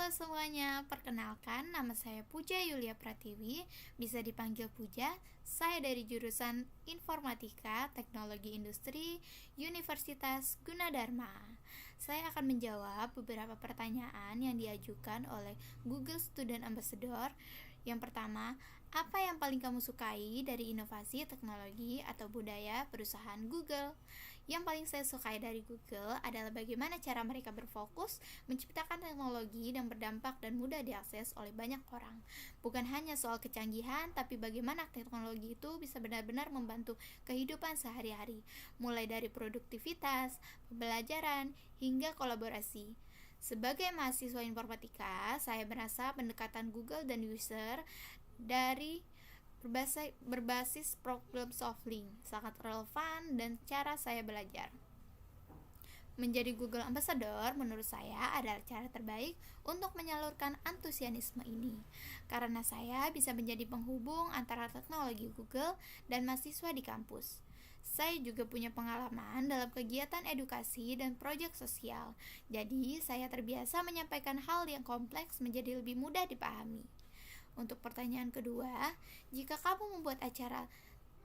Halo semuanya, perkenalkan nama saya Puja Yulia Pratiwi, bisa dipanggil Puja. Saya dari jurusan Informatika Teknologi Industri Universitas Gunadarma. Saya akan menjawab beberapa pertanyaan yang diajukan oleh Google Student Ambassador. Yang pertama, apa yang paling kamu sukai dari inovasi teknologi atau budaya perusahaan Google? Yang paling saya sukai dari Google adalah bagaimana cara mereka berfokus menciptakan teknologi yang berdampak dan mudah diakses oleh banyak orang. Bukan hanya soal kecanggihan, tapi bagaimana teknologi itu bisa benar-benar membantu kehidupan sehari-hari, mulai dari produktivitas, pembelajaran, hingga kolaborasi. Sebagai mahasiswa informatika, saya merasa pendekatan Google dan user dari berbasis problem solving sangat relevan dan cara saya belajar. Menjadi Google Ambassador menurut saya adalah cara terbaik untuk menyalurkan antusiasme ini, karena saya bisa menjadi penghubung antara teknologi Google dan mahasiswa di kampus. Saya juga punya pengalaman dalam kegiatan edukasi dan proyek sosial, jadi saya terbiasa menyampaikan hal yang kompleks menjadi lebih mudah dipahami. Untuk pertanyaan kedua, jika kamu membuat acara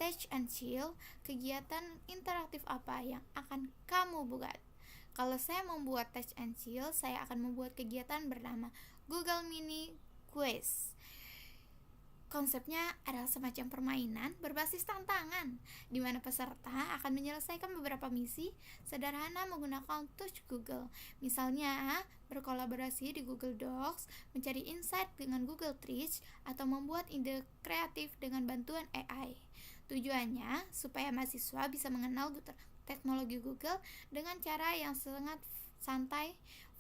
Touch and Chill, kegiatan interaktif apa yang akan kamu buat? Kalau saya membuat Touch and Chill, saya akan membuat kegiatan bernama Google Mini Quiz. Konsepnya adalah semacam permainan berbasis tantangan, di mana peserta akan menyelesaikan beberapa misi sederhana menggunakan Touch Google. Misalnya, berkolaborasi di Google Docs, mencari insight dengan Google Trends, atau membuat ide kreatif dengan bantuan AI. Tujuannya supaya mahasiswa bisa mengenal teknologi Google dengan cara yang sangat santai,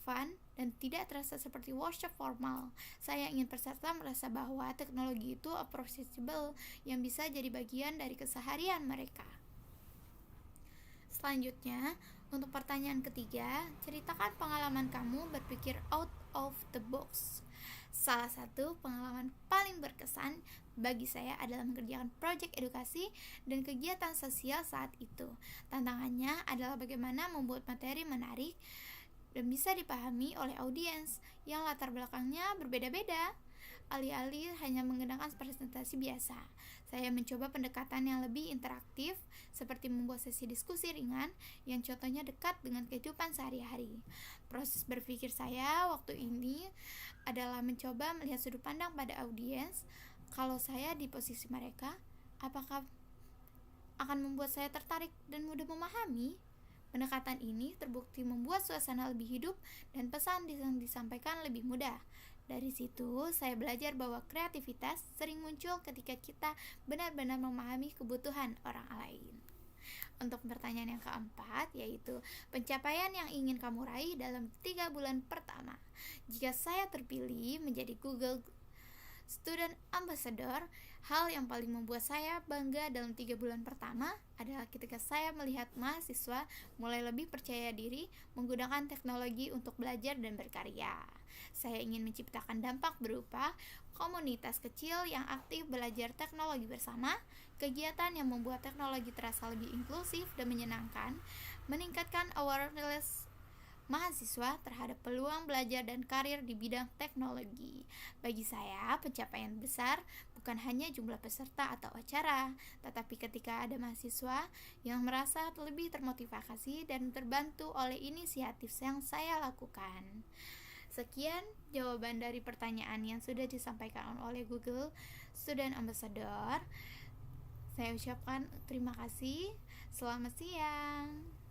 fun, dan tidak terasa seperti workshop formal. Saya ingin peserta merasa bahwa teknologi itu approachable, yang bisa jadi bagian dari keseharian mereka. Selanjutnya, untuk pertanyaan ketiga, ceritakan pengalaman kamu berpikir out of the box. Salah satu pengalaman paling berkesan bagi saya adalah mengerjakan proyek edukasi dan kegiatan sosial saat itu. Tantangannya adalah bagaimana membuat materi menarik dan bisa dipahami oleh audiens yang latar belakangnya berbeda-beda. Alih-alih hanya menggunakan presentasi biasa, saya mencoba pendekatan yang lebih interaktif, seperti membuat sesi diskusi ringan yang contohnya dekat dengan kehidupan sehari-hari. Proses berpikir saya waktu ini adalah mencoba melihat sudut pandang pada audiens. Kalau saya di posisi mereka, apakah akan membuat saya tertarik dan mudah memahami? Pendekatan ini terbukti membuat suasana lebih hidup dan pesan yang disampaikan lebih mudah. Dari situ, saya belajar bahwa kreativitas sering muncul ketika kita benar-benar memahami kebutuhan orang lain. Untuk pertanyaan yang keempat, yaitu pencapaian yang ingin kamu raih dalam 3 bulan pertama. Jika saya terpilih menjadi Google Student Ambassador, hal yang paling membuat saya bangga dalam 3 bulan pertama adalah ketika saya melihat mahasiswa mulai lebih percaya diri menggunakan teknologi untuk belajar dan berkarya. Saya ingin menciptakan dampak berupa komunitas kecil yang aktif belajar teknologi bersama, kegiatan yang membuat teknologi terasa lebih inklusif dan menyenangkan, meningkatkan awareness mahasiswa terhadap peluang belajar dan karir di bidang teknologi. Bagi saya, pencapaian besar bukan hanya jumlah peserta atau acara, tetapi ketika ada mahasiswa yang merasa lebih termotivasi dan terbantu oleh inisiatif yang saya lakukan. Sekian jawaban dari pertanyaan yang sudah disampaikan oleh Google Student Ambassador. Saya ucapkan terima kasih. Selamat siang.